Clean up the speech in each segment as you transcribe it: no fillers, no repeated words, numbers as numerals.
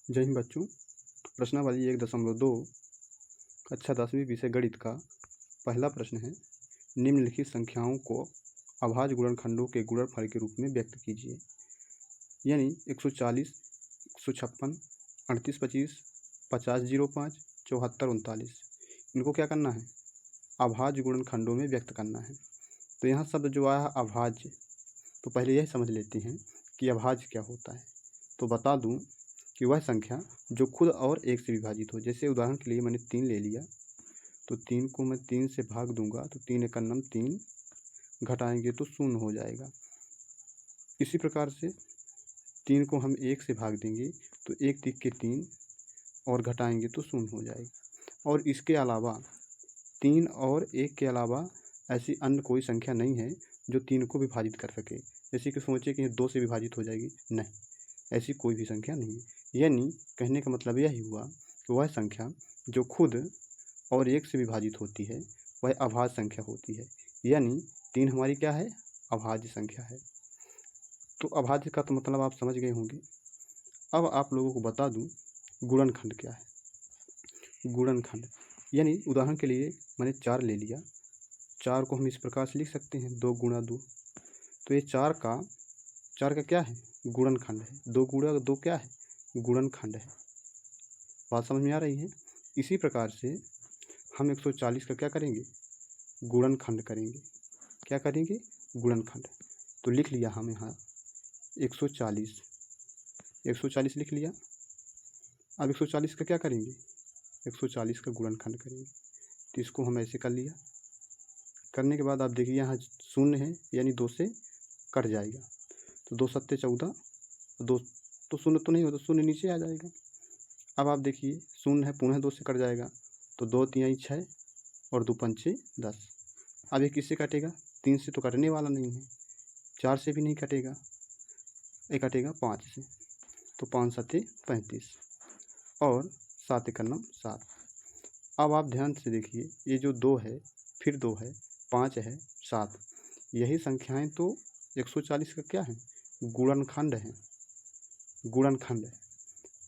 जय हिंद बच्चों। प्रश्नावली 1.2 कक्षा 10वीं विषय गणित का पहला प्रश्न है, निम्नलिखित संख्याओं को अभाज्य गुणनखंडों के गुणनफल के रूप में व्यक्त कीजिए। यानी 140, 156, 38, 25, 50, 05, 74, 39, इनको क्या करना है? अभाज्य गुणनखंडों में व्यक्त करना है। तो यहाँ शब्द जो आया अभाज्य, तो पहले यह समझ लेते हैं कि अभाज्य क्या होता है। तो बता दूं कि वह संख्या जो खुद और एक से विभाजित हो। जैसे उदाहरण के लिए मैंने 3 ले लिया, तो 3 को मैं 3 से भाग दूंगा तो 3 एकम 3, घटाएंगे तो 0 हो जाएगा। इसी प्रकार से 3 को हम 1 से भाग देंगे तो 1 तिक के 3 और घटाएंगे तो 0 हो जाएगा। और इसके अलावा 3 और 1 के अलावा ऐसी अन्य कोई संख्या नहीं है जो 3 को विभाजित कर सके। जैसे कि सोचे कि 2 से विभाजित हो जाएगी, नहीं, ऐसी कोई भी संख्या नहीं है। यानी कहने का मतलब यही हुआ कि वह संख्या जो खुद और एक से विभाजित होती है वह अभाज्य संख्या होती है। यानी 3 हमारी क्या है? अभाज्य संख्या है। तो अभाज्य का तो मतलब आप समझ गए होंगे। अब आप लोगों को बता दूं गुणनखंड क्या है। गुणनखंड यानी उदाहरण के लिए मैंने 4 ले लिया, 4 को हम इस प्रकार से लिख सकते हैं 2 गुणा 2। तो ये 4 का क्या है? गुणनखंड है। 2 गुणा 2 क्या है? गुणनखंड है। बात समझ में आ रही है? इसी प्रकार से हम 140 का क्या करेंगे? गुणनखंड करेंगे। क्या करेंगे? गुणनखंड। तो लिख लिया हम यहाँ 140 लिख लिया। अब 140 का क्या करेंगे? 140 का गुणनखंड करेंगे। तो इसको हम ऐसे कर लिया। करने के बाद आप देखिए यहाँ 0 है, यानी 2 से कट जाएगा। तो 2 सत्ते 14, 2 तो 0 तो नहीं हो, तो 0 नीचे आ जाएगा। अब आप देखिए 0 है, पुनः 2 से कट जाएगा। तो 2 तिहाई 6 और 2 पंचे 10। अब ये किससे कटेगा? 3 से तो कटने वाला नहीं है, 4 से भी नहीं कटेगा, ये कटेगा 5 से। तो 5 सत्ते 35 और 7 एकम 7। अब आप ध्यान से देखिए, ये जो 2 है, फिर 2 है, 5 है, 7, यही संख्याएं तो 140 का क्या है? गुणनखंड है। गुणनखंड है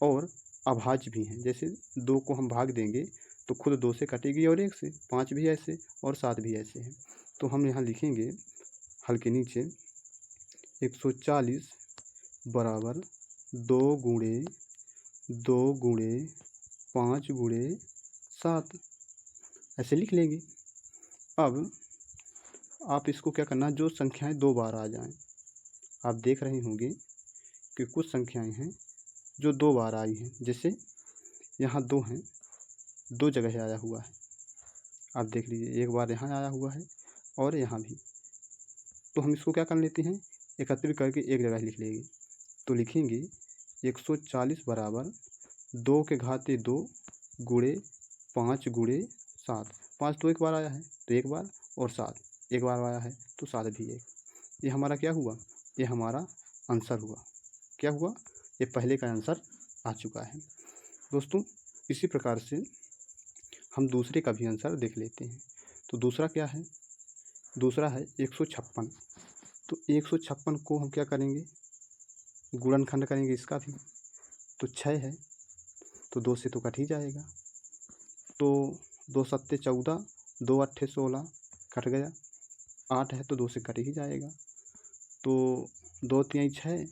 और अभाज्य भी हैं। जैसे 2 को हम भाग देंगे तो खुद 2 से कटेगी और 1 से, 5 भी ऐसे और 7 भी ऐसे हैं। तो हम यहाँ लिखेंगे हल के नीचे 140 बराबर 2 गुणे 2 गुणे 5 गुणे 7, ऐसे लिख लेंगे। अब आप इसको क्या करना, जो संख्याएं 2 बार आ जाएं, आप देख रहे होंगे कि कुछ संख्याएं हैं जो 2 बार आई हैं। जैसे यहाँ 2 हैं, 2 जगह आया हुआ है, आप देख लीजिए, एक बार यहाँ आया हुआ है और यहाँ भी। तो हम इसको क्या कर लेते हैं, एकत्रित करके एक जगह लिख लेंगे। तो लिखेंगे 140 बराबर 2 के घाते 2 गुणे 5 गुणे 7। 5 तो एक बार आया है तो एक बार, और 7 एक बार आया है तो 7 भी एक। ये हमारा क्या हुआ? ये हमारा आंसर हुआ। क्या हुआ? ये पहले का आंसर आ चुका है। दोस्तों, इसी प्रकार से हम दूसरे का भी आंसर देख लेते हैं। तो दूसरा क्या है? दूसरा है 156। तो 156 को हम क्या करेंगे? गुणनखंड करेंगे इसका भी। तो 6 है तो 2 से तो कट ही जाएगा। तो 2 सत्ते 14, 2 अट्ठे 16, कट गया। 8 है तो 2 से कट ही जाएगा। तो 2 तिहाई 6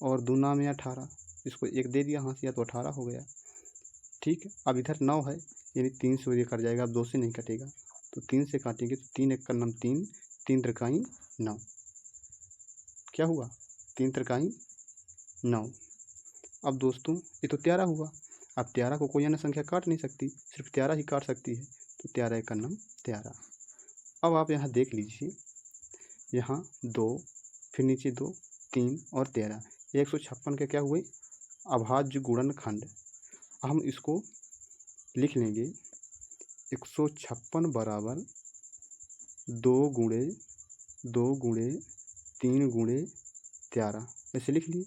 और दूना में 18, इसको 1 दे दिया हाथ, या तो 18 हो गया। ठीक है, अब इधर 9 है, यानी 3 से ये कट जाएगा, अब 2 से नहीं कटेगा। तो 3 से काटेंगे तो 3 एकम 3, 3 त्रिकाई 9। क्या हुआ? 3 त्रिकाई 9। अब दोस्तों ये तो 13 हुआ। अब 13 को कोई अन्य संख्या काट नहीं सकती, सिर्फ 13 ही काट सकती है। तो 13 एकम 13। अब आप यहाँ देख लीजिए, यहाँ 2, फिर नीचे 2, 3 और 13, 156 के क्या हुए? अभाज्य गुणनखंड। हम इसको लिख लेंगे 156 बराबर 2 गुणे 2 गुणे 3 गुणे 13, ऐसे लिख लिए।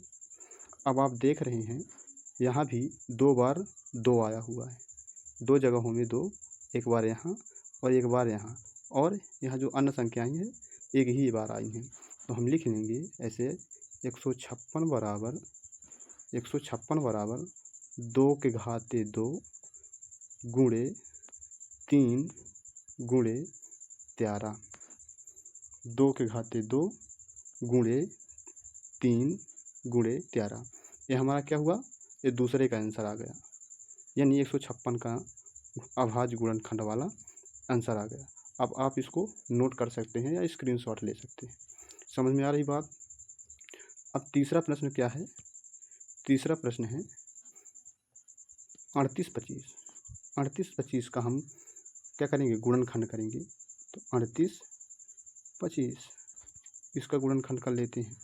अब आप देख रहे हैं यहाँ भी 2 बार 2 आया हुआ है, 2 जगहों में 2, एक बार यहाँ और एक बार यहाँ, और यहाँ जो अन्य संख्याएं हैं एक ही बार आई हैं। तो हम लिख लेंगे ऐसे 156 बराबर 2 के घाते 2 गुणे 3 गुणे 13। 2 के घाते 2 गुणे 3 गुणे 13। ये हमारा क्या हुआ, ये दूसरे का आंसर आ गया, यानी 156 का अभाज्य गुणनखंड वाला आंसर आ गया। अब आप इसको नोट कर सकते हैं या स्क्रीनशॉट ले सकते हैं। समझ में आ रही बात। अब तीसरा प्रश्न क्या है, तीसरा प्रश्न है 38-25। 38-25 का हम क्या करेंगे, गुणनखंड करेंगे। तो 38-25 इसका गुणनखंड कर लेते हैं।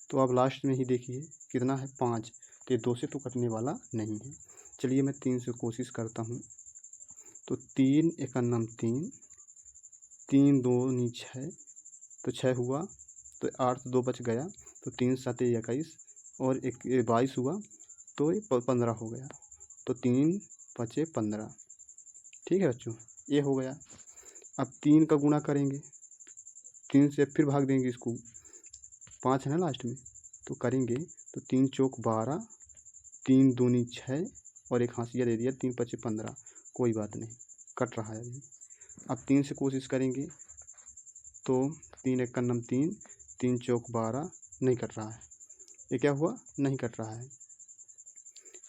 तो अब लास्ट में ही देखिए कितना है, 5। तो ये 2 से तो कटने वाला नहीं है। चलिए मैं 3 से कोशिश करता हूँ। तो 3 एकन्नम 3, 3 दूनी 6, तो 6 हुआ। तो 8 2 बच गया, तो 3 7 21 और 22 हुआ, तो ये 15 हो गया। तो 3 5 15। ठीक है बच्चों, ये हो गया। अब 3 का गुणा करेंगे, 3 से फिर भाग देंगे इसको, 5 है ना लास्ट में, तो करेंगे। तो 3 चौक 12, 3 दूनी 6 और एक हाशिया दे दिया, 3 5 15। कोई बात नहीं, कट रहा है अभी। अब 3 से कोशिश करेंगे। तो 3 एकन्नम 3, 3 चौक 12, नहीं कट रहा है। ये क्या हुआ, नहीं कट रहा है।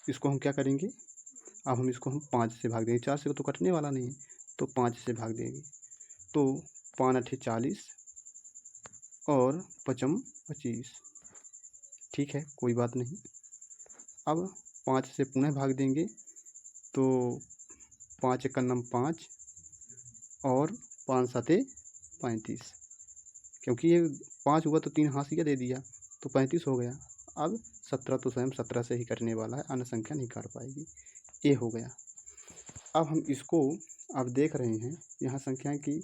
इसको हम क्या करेंगे, अब हम इसको 5 से भाग देंगे। 4 से तो कटने वाला नहीं है, तो 5 से भाग देंगे। तो 5 8 40 और 5 25। ठीक है, कोई बात नहीं। अब 5 से पुनः भाग देंगे। तो 5 एकन्नम 5 और 5 7 35। क्योंकि ये 5 हुआ तो 3 हाशिया दे दिया, तो 35 हो गया। अब 17 तो स्वयं 17 से ही कटने वाला है, अन्य संख्या नहीं काट पाएगी। ये हो गया। अब हम इसको अब देख रहे हैं यहाँ संख्याएं की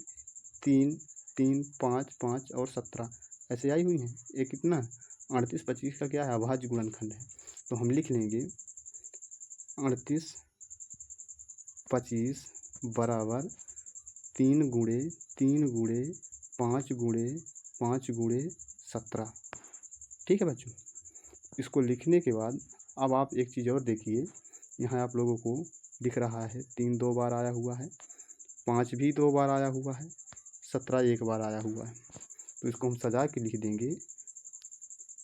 3 3 5 5 और 17 ऐसे आई हुई हैं। ये कितना 38-25 का क्या है, अभाज्य गुणनखंड है। तो हम लिख लेंगे 38-25 बराबर 3 गुणे 3 गुणे 5 गुणे 5 गुणे 17। ठीक है बच्चों, इसको लिखने के बाद अब आप एक चीज़ और देखिए, यहाँ आप लोगों को दिख रहा है 3 2 बार आया हुआ है, 5 भी 2 बार आया हुआ है, 17 1 बार आया हुआ है। तो इसको हम सजा के लिख देंगे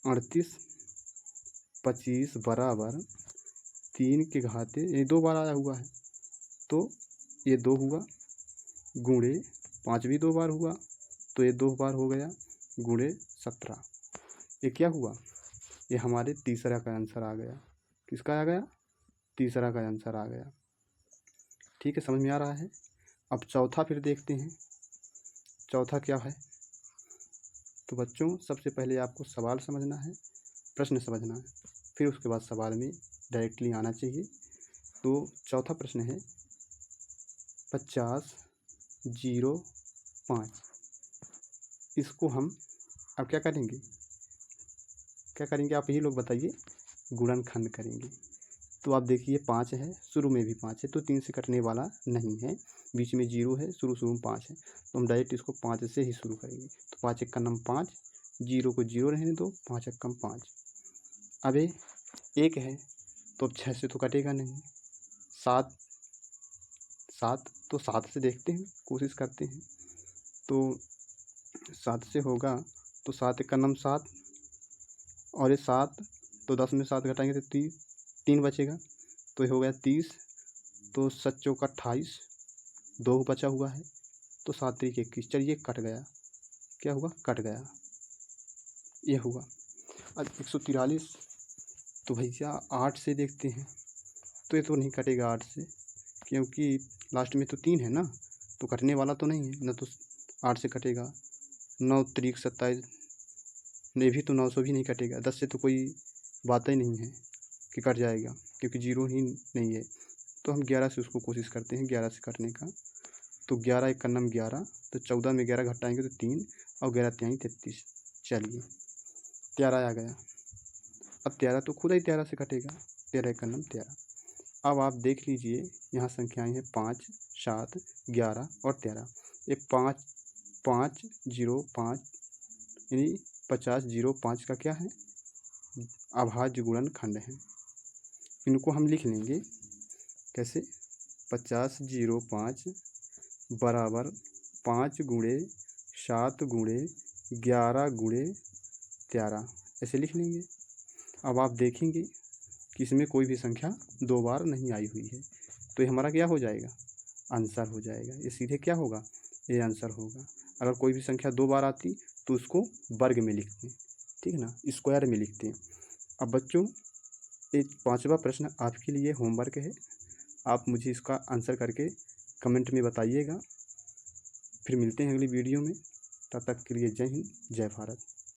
38-25 बराबर 3 के घाते, ये 2 बार आया हुआ है, तो ये 2 हुआ, गुणे 5 भी 2 बार हुआ, तो ये 2 बार हो गया, गुणे 17। ये क्या हुआ, ये हमारे तीसरा का आंसर आ गया। किसका आ गया, तीसरा का आंसर आ गया। ठीक है, समझ में आ रहा है। अब चौथा फिर देखते हैं, चौथा क्या है। तो बच्चों सबसे पहले आपको सवाल समझना है, प्रश्न समझना है, फिर उसके बाद सवाल में डायरेक्टली आना चाहिए। तो चौथा प्रश्न है 50-0-5। इसको हम अब क्या करेंगे, क्या करेंगे आप ही लोग बताइए, गुणनखंड करेंगे। तो आप देखिए 5 है, शुरू में भी 5 है, तो 3 से कटने वाला नहीं है, बीच में 0 है, शुरू में 5 है, तो हम डायरेक्ट इसको 5 से ही शुरू करेंगे। तो 5 एकन्नम 5, 0 को 0 रहने दो, 5 एकम 5। अब 1 है, तो अब 6 से तो कटेगा नहीं। 7 तो 7 से देखते हैं, कोशिश करते हैं। तो 7 से होगा, तो 7 एकन्नम 7 और ये 7, तो 10 में 7 घटाएंगे तो 3 बचेगा, तो ये हो गया 30। तो 7 चौका 28, 2 बचा हुआ है, तो 7 3 21। चलिए कट गया, क्या हुआ, कट गया, ये हुआ। अब 143, तो भैया 8 से देखते हैं। तो ये तो नहीं कटेगा 8 से, क्योंकि लास्ट में तो 3 है ना, तो कटने वाला तो नहीं है ना, तो 8 से कटेगा। 9 3 27, नहीं भी तो 900 भी नहीं कटेगा। 10 से तो कोई बात ही नहीं है कि कट जाएगा, क्योंकि 0 ही नहीं है। तो हम 11 से उसको कोशिश करते हैं, 11 से कटने का। तो 11 एकन्नम 11, तो 14 में 11 घटाएंगे तो 3 और 11 3 33। चलिए 13 आ गया। अब 13 तो खुद ही 13 से कटेगा, 13 एकन्नम 13। अब आप देख लीजिए यहाँ संख्याएं हैं 5 7 11 और 13। ये 5 5 0 5 यानी 50 0 5 का क्या है, अभाज्य गुणनखंड है। इनको हम लिख लेंगे कैसे, 50/05 बराबर 5×7×11×13 ऐसे लिख लेंगे। अब आप देखेंगे कि इसमें कोई भी संख्या 2 बार नहीं आई हुई है, तो ये हमारा क्या हो जाएगा, आंसर हो जाएगा। ये सीधे क्या होगा, ये आंसर होगा। अगर कोई भी संख्या 2 बार आती तो उसको वर्ग में लिखते हैं, ठीक है ना, स्क्वायर में लिखते हैं। अब बच्चों, एक 5वां प्रश्न आपके लिए होमवर्क है, आप मुझे इसका आंसर करके कमेंट में बताइएगा। फिर मिलते हैं अगली वीडियो में, तब तक के लिए जय हिंद, जय भारत।